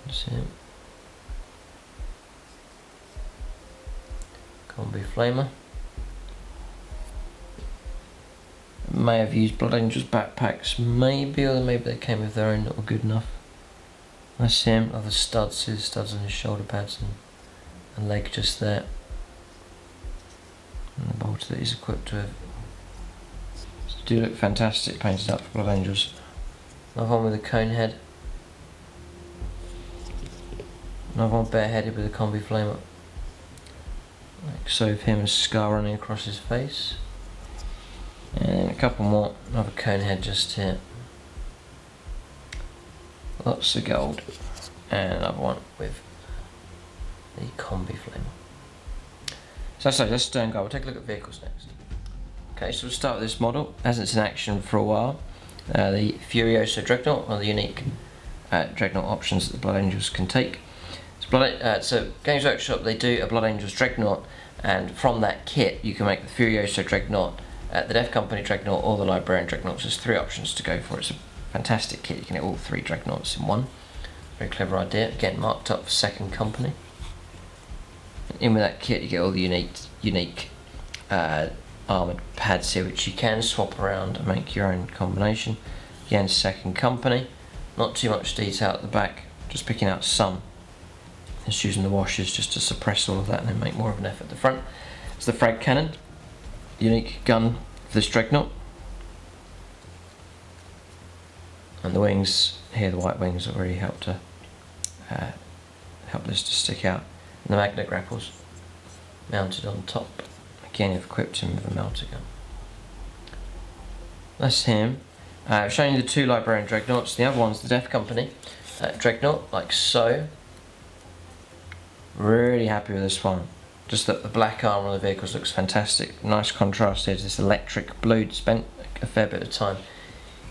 That's it. Combi flamer. May have used Blood Angels backpacks, maybe, or maybe they came with their own that were good enough. That's him. Other studs, see the studs on his shoulder pads and leg just there. And the bolter that he's equipped with. So do look fantastic painted up for Blood Angels. Another one with a cone head. Another one bareheaded with a combi flamer. Like so, of him and scar running across his face. And a couple more. Another cone head just here. Lots of gold. And another one with the combi flamer. So let's Stone Guard. We'll take a look at vehicles next. Okay, so we'll start with this model. Hasn't in action for a while. The Furiodric Dragnot, one of the unique Dragnot options that the Blood Angels can take. So Games Workshop, they do a Blood Angels Dragnot, and from that kit you can make the Furiodric Dragnot, the Death Company Dragnot, or the Librarian Dragnot. So there's 3 options to go for. It's a fantastic kit. You can get all 3 Dragnauts in one. Very clever idea. Again, marked up for 2nd Company. In with that kit you get all the unique armoured pads here, which you can swap around and make your own combination. Again, 2nd Company. Not too much detail at the back, just picking out some. Just using the washers just to suppress all of that and then make more of an effort at the front. It's the frag cannon, unique gun for this Dragnot. And the wings here, the white wings, that really help to help this to stick out. And the magnet grapples mounted on top. Again, you've equipped him with a melter gun. That's him. I've shown you the 2 Librarian Dragnauts. The other one's the Death Company Dragnot, like so. Really happy with this one. Just that the black armour on the vehicles looks fantastic. Nice contrast here to this electric blue. Spent a fair bit of time.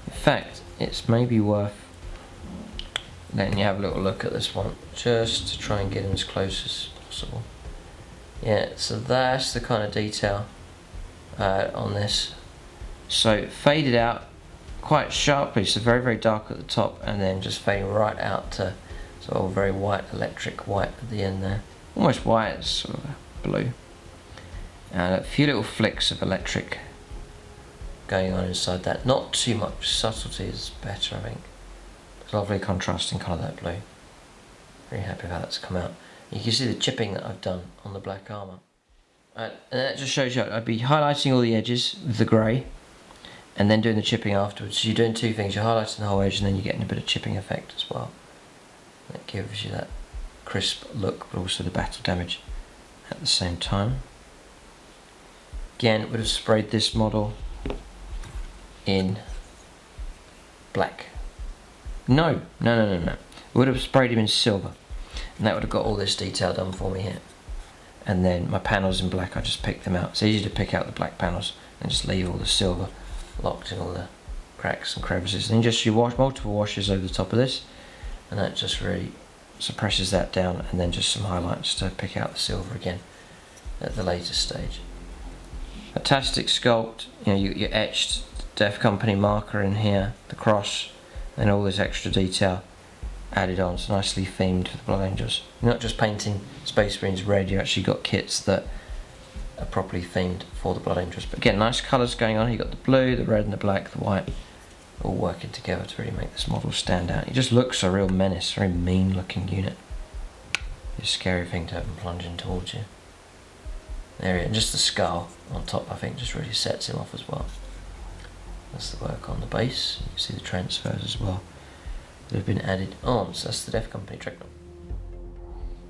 In fact, it's maybe worth letting you have a little look at this one, just to try and get him as close as possible. Yeah, so that's the kind of detail on this. So faded out quite sharply, so very, very dark at the top, and then just fading right out to sort of very white, electric white at the end there. Almost white, sort of blue. And a few little flicks of electric going on inside that. Not too much subtlety is better, I think. It's a lovely contrasting colour, that blue. Very happy with how that's come out. You can see the chipping that I've done on the black armour. And that just shows you, I'd be highlighting all the edges with the grey, and then doing the chipping afterwards. So you're doing 2 things, you're highlighting the whole edge and then you're getting a bit of chipping effect as well. That gives you that crisp look, but also the battle damage at the same time. Again, would have sprayed this model in black. No. Would have sprayed him in silver, and that would have got all this detail done for me here. And then my panels in black, I just picked them out. It's easy to pick out the black panels and just leave all the silver locked in all the cracks and crevices. And then just you wash multiple washes over the top of this, and that just really so presses that down, and then just some highlights to pick out the silver again at the later stage. Fantastic sculpt. You know, you etched Def Company marker in here, the cross, and all this extra detail added on. It's nicely themed for the Blood Angels. You're not just painting Space Marines red, you actually got kits that are properly themed for the Blood Angels. But again, nice colours going on. You've got the blue, the red and the black, the white, all working together to really make this model stand out. It just looks a real menace, very mean looking unit. It's a scary thing to have him plunging towards you. There he is, and just the skull on top I think just really sets him off as well. That's the work on the base. You can see the transfers as well that have been added on. So that's the Def Company Dragnot.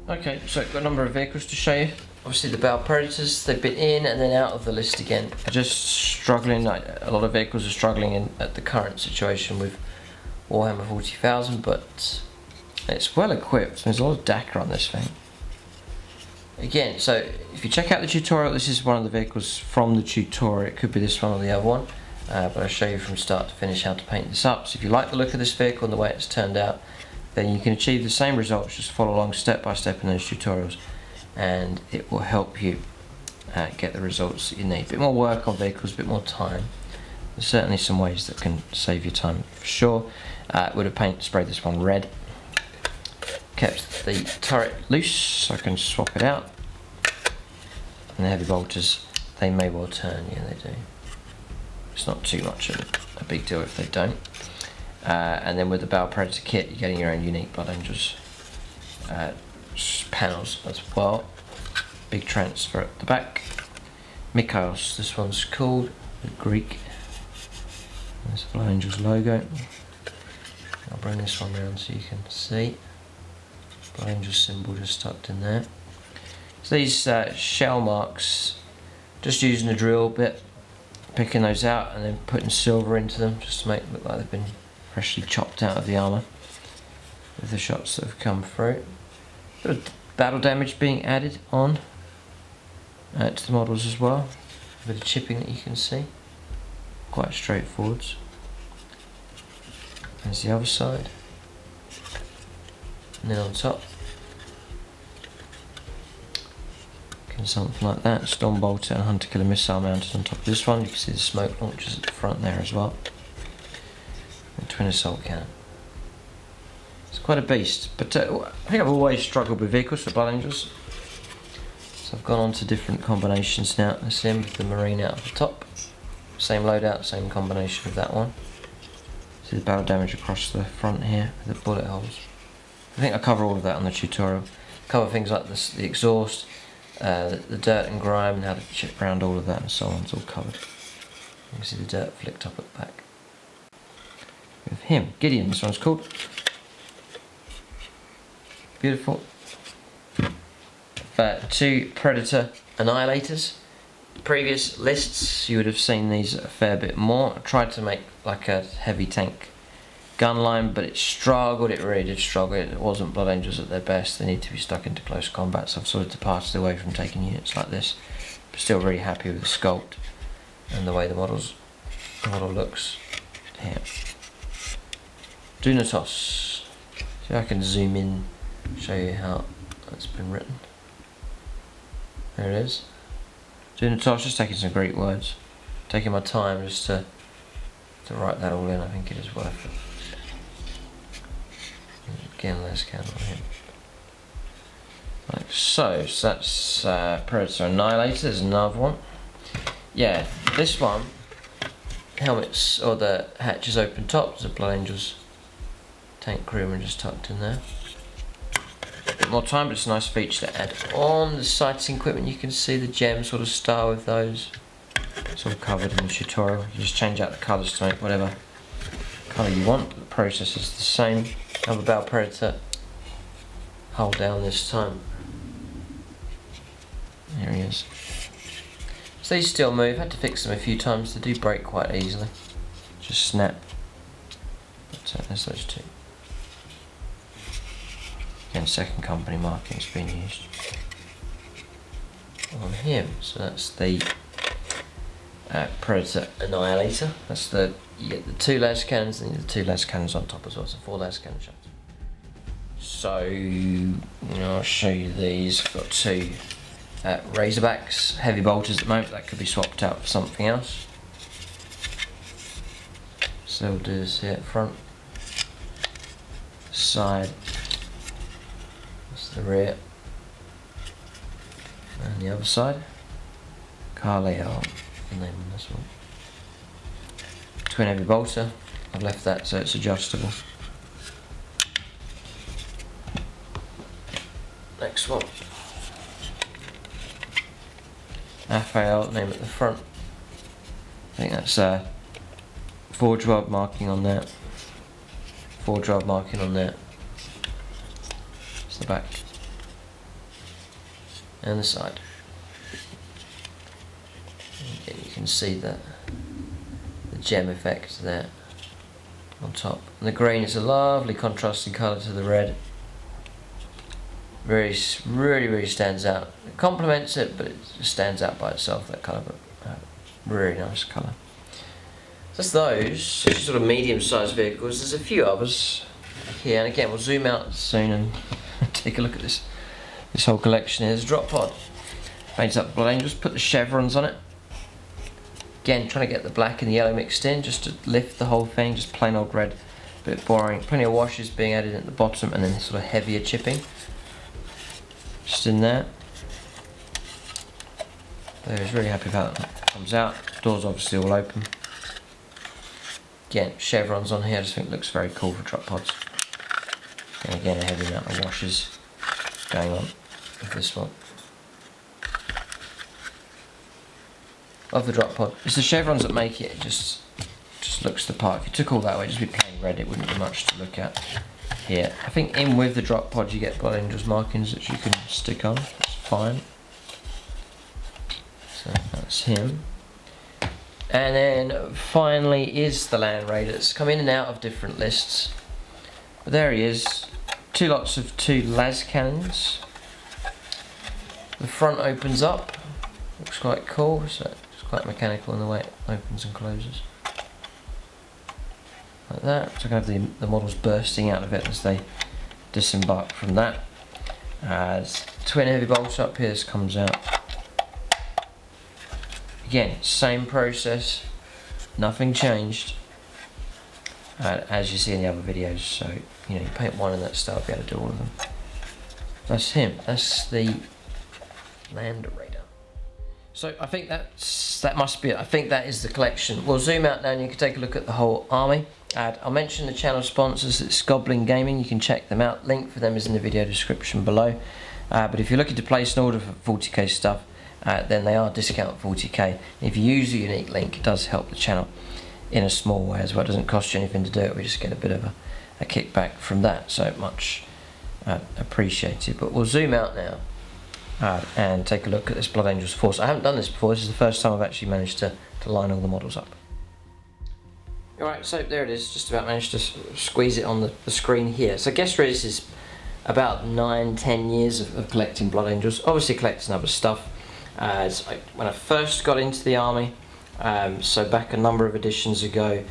Okay, so I've got a number of vehicles to show you. Obviously the Bowel Predators, they've been in and then out of the list again. They're just struggling, like a lot of vehicles are struggling at the current situation with Warhammer 40,000, but it's well equipped. There's a lot of DACA on this thing. Again, so if you check out the tutorial, this is one of the vehicles from the tutorial. It could be this one or the other one. But I'll show you from start to finish how to paint this up. So if you like the look of this vehicle and the way it's turned out, then you can achieve the same results, just follow along step by step in those tutorials, and it will help you get the results that you need. A bit more work on vehicles, a bit more time. There's certainly some ways that can save you time for sure. Would have sprayed this one red. Kept the turret loose so I can swap it out. And the heavy bolters, they may well turn, yeah they do. It's not too much of a big deal if they don't. And then with the Bowel Predator kit, you're getting your own unique Blood Angels panels as well. Big transfer at the back. Mikhails, this one's called, the Greek. There's the Blood Angels logo. I'll bring this one around so you can see. Blood Angels symbol just tucked in there. So these shell marks, just using a drill bit, picking those out and then putting silver into them just to make it look like they've been freshly chopped out of the armour with the shots that have come through. Bit of battle damage being added on to the models as well. A bit of chipping that you can see. Quite straightforward. There's the other side. And then on top, something like that, Storm Bolter and Hunter Killer Missile mounted on top of this one. You can see the smoke launchers at the front there as well. And twin assault cannon. It's quite a beast, but I think I've always struggled with vehicles for Blood Angels. So I've gone on to different combinations now. Let's see with the Marine out of the top. Same loadout, same combination with that one. See the barrel damage across the front here with the bullet holes. I think I cover all of that on the tutorial. Cover things like this, the exhaust, the dirt and grime and how to chip around all of that and so on. It's all covered. You can see the dirt flicked up at the back. With him, Gideon, this one's called. Beautiful. Two Predator Annihilators. Previous lists you would have seen these a fair bit more. I tried to make like a heavy tank gun line, but it struggled, it really did struggle. It wasn't Blood Angels at their best. They need to be stuck into close combat, so I've sort of departed away from taking units like this. But still really happy with the sculpt and the way the model looks here. Dunatos. See, I can zoom in, show you how that's been written. There it is. Dunatos, just taking some Greek words. Taking my time just to write that all in. I think it is worth it. Again, let's count on him. Like so that's Predator Annihilator. There's another one. Yeah, this one, helmets or the hatches open top. There's a Blood Angels tank crewman just tucked in there. A bit more time, but it's a nice feature to add on. The sighting equipment, you can see the gem sort of star with those. It's all covered in the tutorial. You just change out the colours to make whatever colour you want. The process is the same. Have a Bowel Predator hull down this time. There he is. So these still move. Had to fix them a few times. They do break quite easily. Just snap. But there's those two. Again, second company marking's been used on him. So that's the Predator Annihilator. That's you get the two las cannons and the two las cannons on top as well, so 4 las cannon shots. So I'll show you these. I've got two Razorbacks, heavy bolters at the moment. That could be swapped out for something else. So we'll do this here at front, side, that's the rear, and the other side. KOYO, the name on this one. Twin heavy bolter. I've left that so it's adjustable. Next one. FAL name at the front. I think that's forge weld marking on that. Forge weld marking on that. It's the back. And the side. Again, you can see the gem effect there on top. And the green is a lovely contrasting colour to the red. Really stands out. It complements it, but it just stands out by itself, that colour. But really nice colour. That's those sort of medium-sized vehicles. There's a few others here, and again we'll zoom out soon and take a look at this whole collection. Here's a drop pod. Painted up Blood Angels. Put the chevrons on it. Again, trying to get the black and the yellow mixed in, just to lift the whole thing. Just plain old red. A bit boring. Plenty of washes being added at the bottom, and then sort of heavier chipping. Just in there. There, he's really happy about that. Comes out. Doors obviously all open. Again, chevrons on here. I just think it looks very cool for drop pods. And again, a heavy amount of washes going on with this one. Love the drop pod. It's the chevrons that make it. It just looks the part. If you took all that away, just be plain red, it wouldn't be much to look at. Here, I think in with the drop pod you get Blood Angels markings that you can stick on. That's fine. So that's him. And then finally is the Land Raiders. Come in and out of different lists. But there he is. Two lots of two las cannons. The front opens up. Looks quite cool. So it's quite mechanical in the way it opens and closes. Like that, so I can have the models bursting out of it as they disembark from that. Twin heavy bolts up here, this comes out. Again, same process, nothing changed. As you see in the other videos, so you paint one in that style, be able to do all of them. That's him. That's the Land Raider. So I think that must be it. I think that is the collection. We'll zoom out now and you can take a look at the whole army. I'll mention the channel sponsors. It's Goblin Gaming. You can check them out. Link for them is in the video description below. But if you're looking to place an order for 40k stuff, then they are discount 40k. If you use a unique link, it does help the channel in a small way as well. It doesn't cost you anything to do it. We just get a bit of a kickback from that. So much appreciated. But we'll zoom out now. And take a look at this Blood Angels force. I haven't done this before. This is the first time I've actually managed to line all the models up. Alright, so there it is. Just about managed to squeeze it on the screen here. So I guess really this is about 9-10 years of collecting Blood Angels. Obviously collecting other stuff. When I first got into the army, so back a number of editions ago,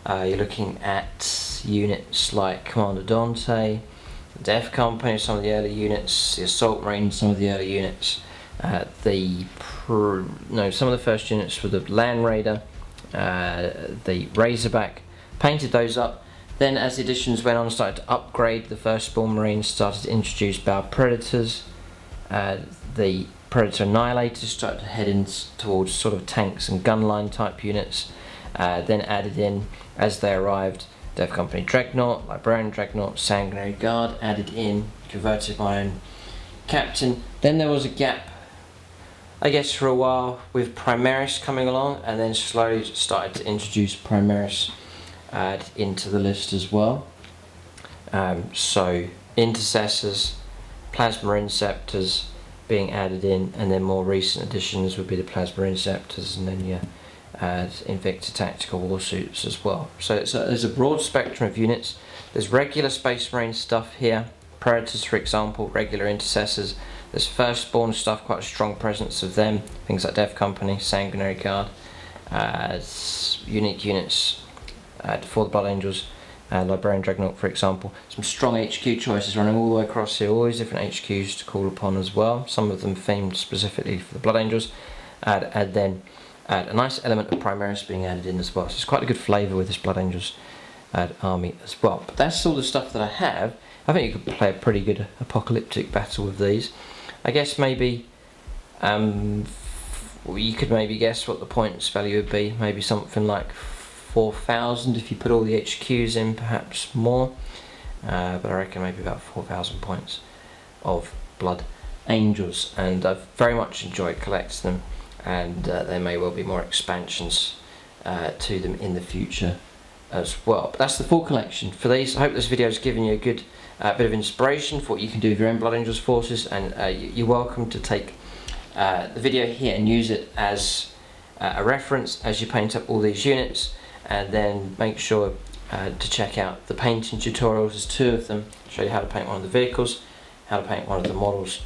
you're looking at units like Commander Dante, the Death Company, some of the early units, the Assault Marine, some of the early units, some of the first units were the Land Raider, the Razorback. Painted those up. Then as the editions went on, started to upgrade the first Spawn Marines, started to introduce Bowel Predators, the Predator Annihilators started to head in towards sort of tanks and gunline type units, then added in, as they arrived, Death Company Dragnot, Librarian Dragnot, Sentinel Guard, added in, converted my own captain. Then there was a gap, I guess, for a while with Primaris coming along, and then slowly started to introduce Primaris into the list as well. So Intercessors, Plasma Inceptors being added in, and then more recent additions would be the Plasma Inceptors, and then your Invicta Tactical Warsuits as well. So there's a broad spectrum of units. There's regular Space Marine stuff here, Predators for example, regular Intercessors. There's First Spawn stuff, quite a strong presence of them, things like Death Company, Sanguinary Guard, unique units for the Blood Angels. Librarian Dragnot, for example. Some strong HQ choices running all the way across here, all these different HQs to call upon as well, some of them themed specifically for the Blood Angels, and then a nice element of Primaris being added in as well, so it's quite a good flavour with this Blood Angels army as well. But that's all the stuff that I have. I think you could play a pretty good apocalyptic battle with these. I guess maybe you could maybe guess what the points value would be, maybe something like 4,000 if you put all the HQs in, perhaps more, but I reckon maybe about 4,000 points of Blood Angels, and I've very much enjoyed collecting them, and there may well be more expansions to them in the future as well. But that's the full collection for these. I hope this video has given you a good bit of inspiration for what you can do with your own Blood Angels forces, and you're welcome to take the video here and use it as a reference as you paint up all these units, and then make sure to check out the painting tutorials. There's 2 of them, show you how to paint one of the vehicles, how to paint one of the models,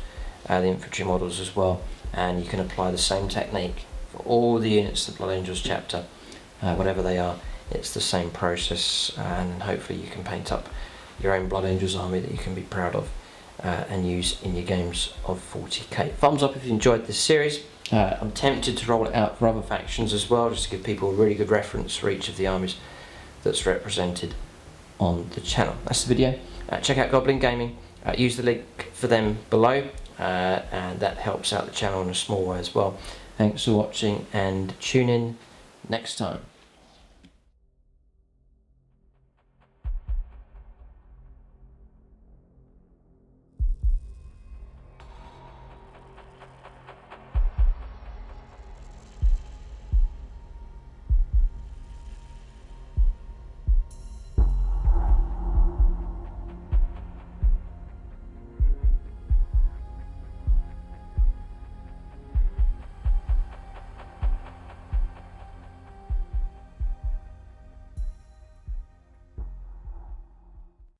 the infantry models as well, and you can apply the same technique for all the units of the Blood Angels chapter, whatever they are. It's the same process, and hopefully you can paint up your own Blood Angels army that you can be proud of and use in your games of 40k. Thumbs up if you enjoyed this series. I'm tempted to roll it out for other factions as well, just to give people a really good reference for each of the armies that's represented on the channel. That's the video. Check out Goblin Gaming, use the link for them below, and that helps out the channel in a small way as well. Thanks for watching, and tune in next time.